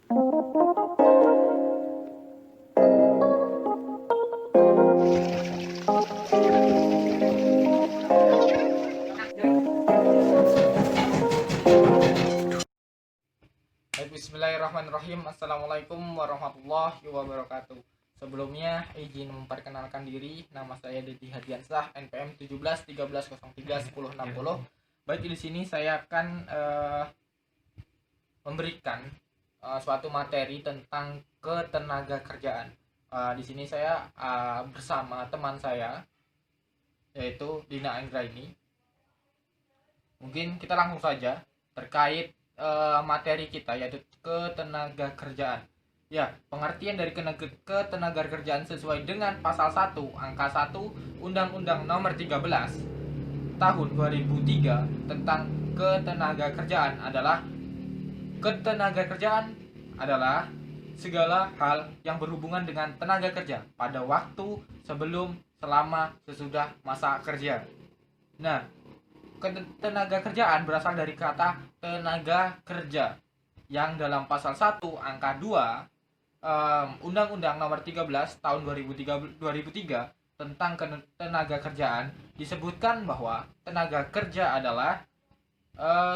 Bismillahirrahmanirrahim. Assalamualaikum warahmatullahi wabarakatuh. Sebelumnya izin memperkenalkan diri. Nama saya Dedi Hadiansah, NPM 1713031060. Baik, di sini saya akan memberikan suatu materi tentang ketenaga kerjaan. Di sini saya bersama teman saya, yaitu Dina Anggraini. Mungkin kita langsung saja terkait materi kita, yaitu ketenaga kerjaan. Ya, pengertian dari ketenaga kerjaan sesuai dengan pasal 1 angka 1 Undang-Undang Nomor 13 Tahun 2003 tentang ketenaga kerjaan adalah segala hal yang berhubungan dengan tenaga kerja pada waktu, sebelum, selama, sesudah masa kerja. Nah, ketenaga kerjaan berasal dari kata tenaga kerja yang dalam pasal 1 angka 2 Undang-Undang Nomor 13 tahun 2003 tentang tenaga kerjaan disebutkan bahwa tenaga kerja adalah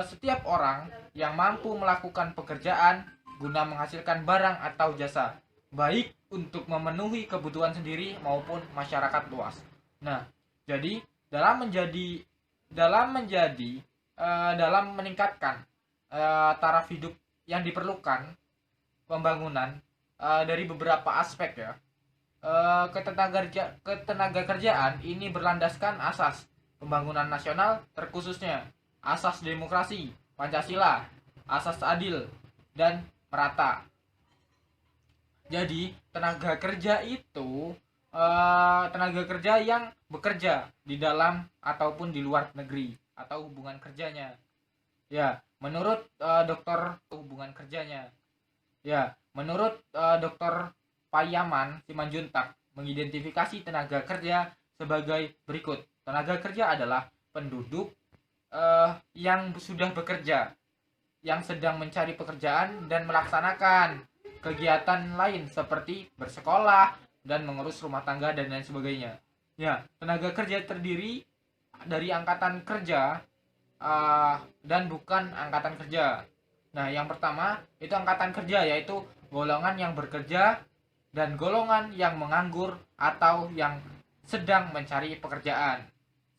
setiap orang yang mampu melakukan pekerjaan guna menghasilkan barang atau jasa, baik untuk memenuhi kebutuhan sendiri maupun masyarakat luas. Nah, jadi dalam meningkatkan taraf hidup yang diperlukan pembangunan dari beberapa aspek, ya. Ketenaga kerjaan ini berlandaskan asas pembangunan nasional, terkhususnya asas demokrasi, Pancasila, asas adil dan merata. Jadi tenaga kerja itu tenaga kerja yang bekerja di dalam ataupun di luar negeri atau hubungan kerjanya. Ya, menurut dokter hubungan kerjanya. Ya, menurut Dr. Payaman Simanjuntak mengidentifikasi tenaga kerja sebagai berikut. Tenaga kerja adalah penduduk yang sudah bekerja, yang sedang mencari pekerjaan dan melaksanakan kegiatan lain seperti bersekolah dan mengurus rumah tangga dan lain sebagainya. Ya, tenaga kerja terdiri dari angkatan kerja dan bukan angkatan kerja. Nah, yang pertama itu angkatan kerja, yaitu golongan yang bekerja dan golongan yang menganggur atau yang sedang mencari pekerjaan.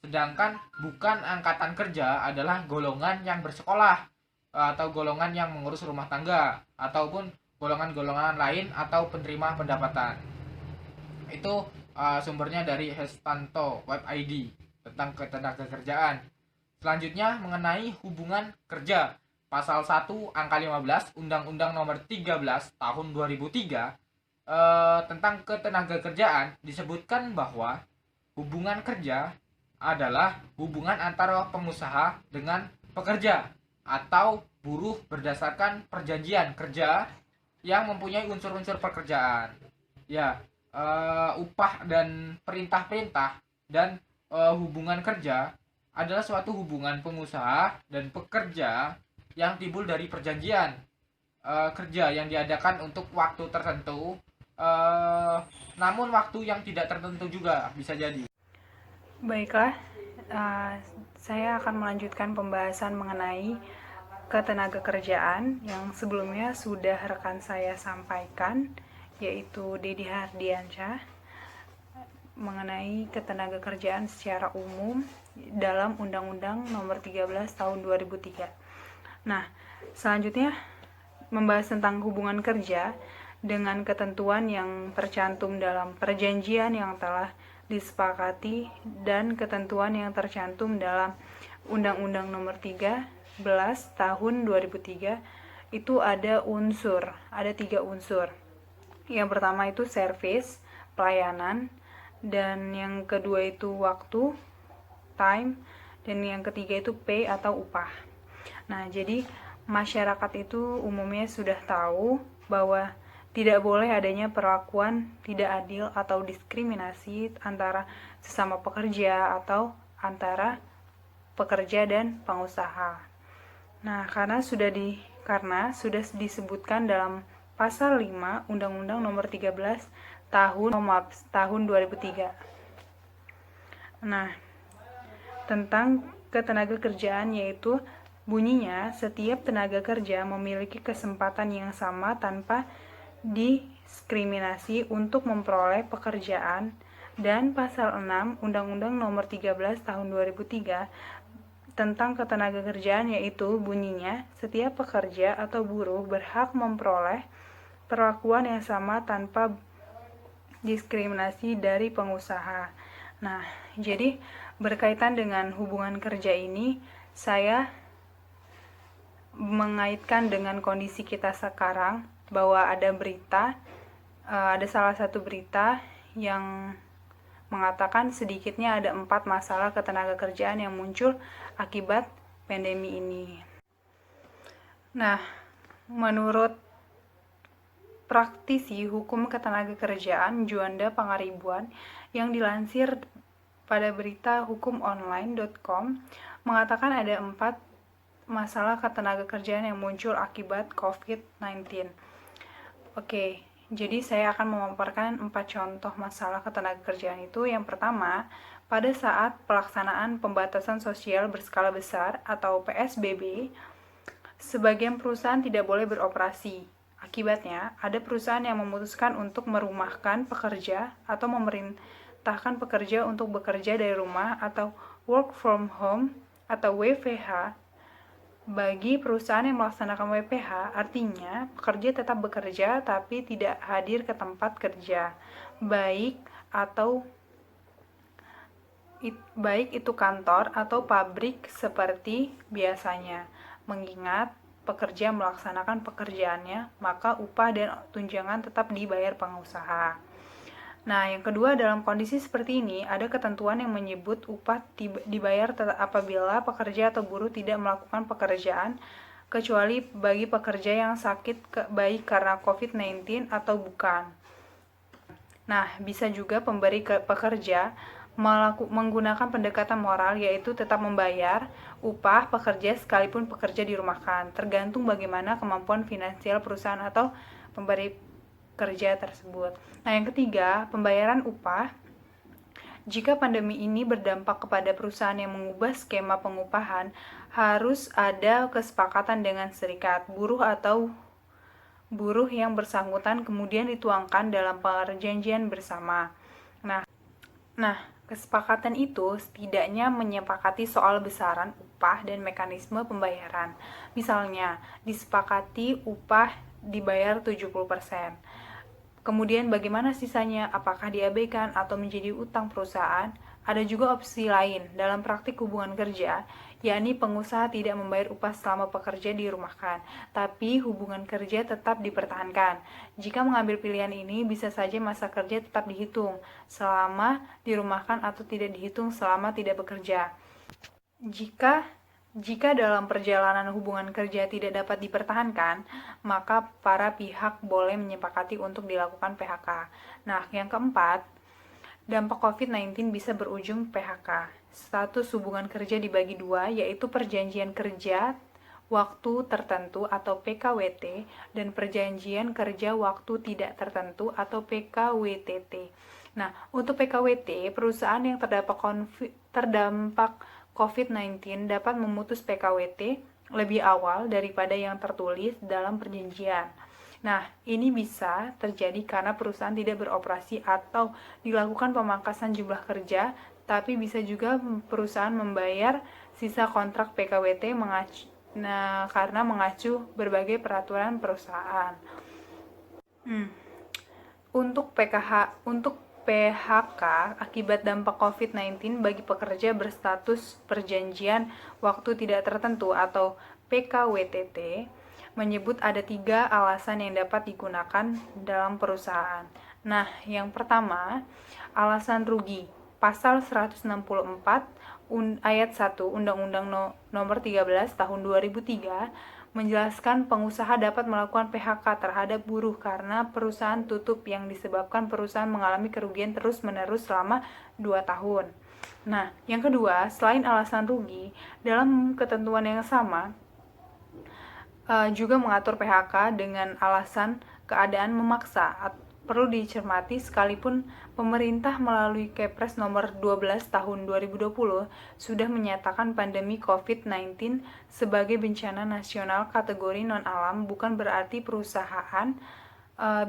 Sedangkan bukan angkatan kerja adalah golongan yang bersekolah atau golongan yang mengurus rumah tangga ataupun golongan-golongan lain atau penerima pendapatan. Itu sumbernya dari Hestanto Web ID tentang ketenaga kerjaan. Selanjutnya mengenai hubungan kerja. Pasal 1 angka 15 Undang-Undang Nomor 13 Tahun 2003 tentang ketenaga kerjaan disebutkan bahwa hubungan kerja adalah hubungan antara pengusaha dengan pekerja atau buruh berdasarkan perjanjian kerja yang mempunyai unsur-unsur pekerjaan. Ya, upah dan perintah-perintah dan hubungan kerja adalah suatu hubungan pengusaha dan pekerja yang timbul dari perjanjian kerja yang diadakan untuk waktu tertentu, namun waktu yang tidak tertentu juga bisa jadi. Baiklah, saya akan melanjutkan pembahasan mengenai ketenaga kerjaan yang sebelumnya sudah rekan saya sampaikan, yaitu Dedi Hardiansyah, mengenai ketenaga kerjaan secara umum dalam Undang-Undang Nomor 13 Tahun 2003. Nah, selanjutnya membahas tentang hubungan kerja dengan ketentuan yang tercantum dalam perjanjian yang telah disepakati dan ketentuan yang tercantum dalam Undang-Undang Nomor 13 Tahun 2003. Itu ada 3 unsur. Yang pertama itu service, pelayanan, dan yang kedua itu waktu, time, dan yang ketiga itu pay atau upah. Nah, jadi masyarakat itu umumnya sudah tahu bahwa tidak boleh adanya perlakuan tidak adil atau diskriminasi antara sesama pekerja atau antara pekerja dan pengusaha. Nah, karena sudah disebutkan dalam Pasal 5 Undang-Undang Nomor 13 tahun 2003. Nah, tentang ketenaga kerjaan, yaitu bunyinya setiap tenaga kerja memiliki kesempatan yang sama tanpa diskriminasi untuk memperoleh pekerjaan, dan pasal 6 Undang-Undang Nomor 13 tahun 2003 tentang ketenaga kerjaan, yaitu bunyinya setiap pekerja atau buruh berhak memperoleh perlakuan yang sama tanpa diskriminasi dari pengusaha. Nah, jadi berkaitan dengan hubungan kerja ini, saya mengaitkan dengan kondisi kita sekarang, bahwa ada salah satu berita yang mengatakan sedikitnya ada 4 masalah ketenaga kerjaan yang muncul akibat pandemi ini. Nah, menurut praktisi hukum ketenaga kerjaan Juanda Pangaribuan yang dilansir pada berita hukumonline.com, mengatakan ada 4 masalah ketenaga kerjaan yang muncul akibat COVID-19. Oke, jadi saya akan memaparkan 4 contoh masalah ketenaga kerjaan itu. Yang pertama, pada saat pelaksanaan pembatasan sosial berskala besar atau PSBB, sebagian perusahaan tidak boleh beroperasi. Akibatnya, ada perusahaan yang memutuskan untuk merumahkan pekerja atau memerintahkan pekerja untuk bekerja dari rumah atau work from home atau WFH. Bagi perusahaan yang melaksanakan WFH, artinya pekerja tetap bekerja tapi tidak hadir ke tempat kerja, baik itu kantor atau pabrik seperti biasanya. Mengingat pekerja melaksanakan pekerjaannya, maka upah dan tunjangan tetap dibayar pengusaha. Nah, yang kedua, dalam kondisi seperti ini, ada ketentuan yang menyebut upah dibayar apabila pekerja atau buruh tidak melakukan pekerjaan, kecuali bagi pekerja yang sakit baik karena COVID-19 atau bukan. Nah, bisa juga pemberi pekerja menggunakan pendekatan moral, yaitu tetap membayar upah pekerja sekalipun pekerja dirumahkan, tergantung bagaimana kemampuan finansial perusahaan atau pemberi kerja tersebut. Nah, yang ketiga, pembayaran upah. Jika pandemi ini berdampak kepada perusahaan yang mengubah skema pengupahan, harus ada kesepakatan dengan serikat buruh atau buruh yang bersangkutan, kemudian dituangkan dalam perjanjian bersama. Nah, kesepakatan itu setidaknya menyepakati soal besaran upah dan mekanisme pembayaran. Misalnya, disepakati upah dibayar 70%. Kemudian bagaimana sisanya, apakah diabaikan atau menjadi utang perusahaan? Ada juga opsi lain dalam praktik hubungan kerja, yakni pengusaha tidak membayar upah selama pekerja dirumahkan, tapi hubungan kerja tetap dipertahankan. Jika mengambil pilihan ini, bisa saja masa kerja tetap dihitung selama dirumahkan atau tidak dihitung selama tidak bekerja. Jika dalam perjalanan hubungan kerja tidak dapat dipertahankan, maka para pihak boleh menyepakati untuk dilakukan PHK. Nah, yang keempat, dampak COVID-19 bisa berujung PHK. Status hubungan kerja dibagi dua, yaitu perjanjian kerja waktu tertentu atau PKWT dan perjanjian kerja waktu tidak tertentu atau PKWTT. Nah, untuk PKWT, perusahaan yang terdampak COVID-19 dapat memutus PKWT lebih awal daripada yang tertulis dalam perjanjian. Nah, ini bisa terjadi karena perusahaan tidak beroperasi atau dilakukan pemangkasan jumlah kerja, tapi bisa juga perusahaan membayar sisa kontrak PKWT karena mengacu berbagai peraturan perusahaan. Untuk PHK akibat dampak COVID-19 bagi pekerja berstatus perjanjian waktu tidak tertentu atau PKWTT menyebut ada 3 alasan yang dapat digunakan dalam perusahaan. Nah, yang pertama, alasan rugi. Pasal 164 ayat 1 Undang-Undang Nomor 13 tahun 2003 menjelaskan pengusaha dapat melakukan PHK terhadap buruh karena perusahaan tutup yang disebabkan perusahaan mengalami kerugian terus-menerus selama 2 tahun. Nah, yang kedua, selain alasan rugi, dalam ketentuan yang sama, juga mengatur PHK dengan alasan keadaan memaksa. Perlu dicermati, sekalipun pemerintah melalui Kepres nomor 12 tahun 2020 sudah menyatakan pandemi COVID-19 sebagai bencana nasional kategori non-alam, bukan berarti perusahaan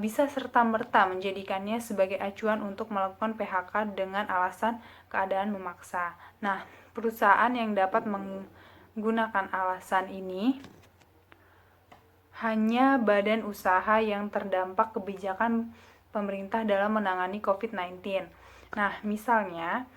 bisa serta-merta menjadikannya sebagai acuan untuk melakukan PHK dengan alasan keadaan memaksa. Nah, perusahaan yang dapat menggunakan alasan ini hanya badan usaha yang terdampak kebijakan pemerintah dalam menangani COVID-19. Nah, misalnya,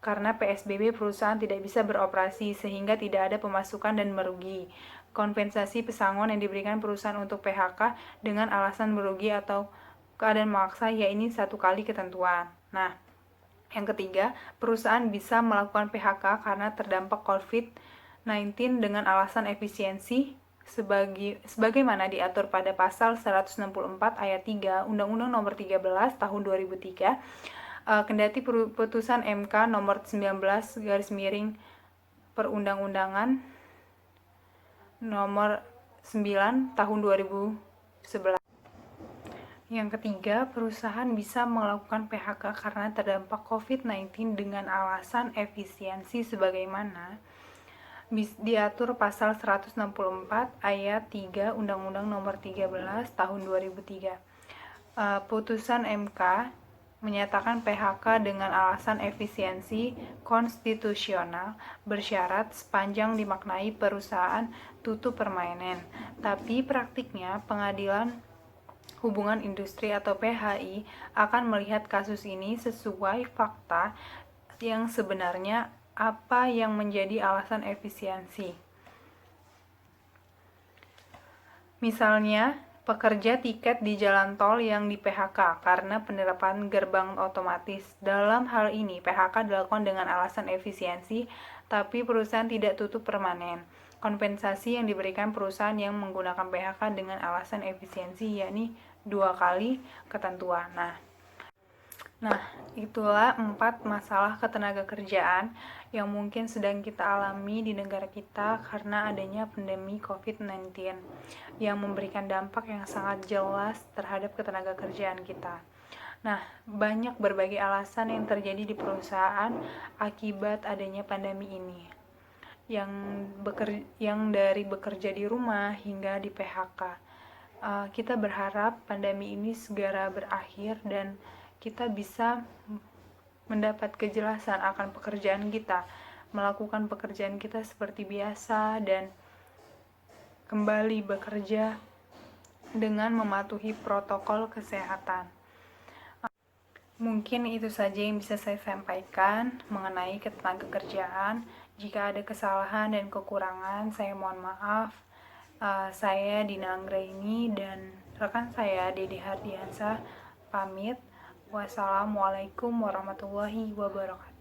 karena PSBB perusahaan tidak bisa beroperasi sehingga tidak ada pemasukan dan merugi. Kompensasi pesangon yang diberikan perusahaan untuk PHK dengan alasan merugi atau keadaan memaksa, ya ini satu kali ketentuan. Nah, yang ketiga, perusahaan bisa melakukan PHK karena terdampak COVID-19 dengan alasan efisiensi sebagaimana diatur pada pasal 164 ayat 3 Undang-Undang Nomor 13 Tahun 2003, kendati putusan MK Nomor 19 Perundang-undangan Nomor 9 Tahun 2011. Yang ketiga, perusahaan bisa melakukan PHK karena terdampak COVID-19 dengan alasan efisiensi sebagaimana diatur pasal 164 ayat 3 Undang-Undang Nomor 13 Tahun 2003. Putusan MK menyatakan PHK dengan alasan efisiensi konstitusional bersyarat sepanjang dimaknai perusahaan tutup permanen. Tapi praktiknya Pengadilan Hubungan Industri atau PHI akan melihat kasus ini sesuai fakta yang sebenarnya, apa yang menjadi alasan efisiensi. Misalnya, pekerja tiket di jalan tol yang di PHK karena penerapan gerbang otomatis. Dalam hal ini, PHK dilakukan dengan alasan efisiensi, tapi perusahaan tidak tutup permanen. Kompensasi yang diberikan perusahaan yang menggunakan PHK dengan alasan efisiensi, yakni 2 kali ketentuan. Nah, itulah 4 masalah ketenagakerjaan yang mungkin sedang kita alami di negara kita karena adanya pandemi COVID-19 yang memberikan dampak yang sangat jelas terhadap ketenagakerjaan kita. Nah, banyak berbagai alasan yang terjadi di perusahaan akibat adanya pandemi ini. Yang dari bekerja di rumah hingga di PHK. Kita berharap pandemi ini segera berakhir dan kita bisa mendapat kejelasan akan pekerjaan kita, melakukan pekerjaan kita seperti biasa, dan kembali bekerja dengan mematuhi protokol kesehatan. Mungkin itu saja yang bisa saya sampaikan mengenai ketenagakerjaan. Jika ada kesalahan dan kekurangan, saya mohon maaf. Saya Dina Anggraini dan rekan saya Dede Hardiansa pamit. Wassalamualaikum warahmatullahi wabarakatuh.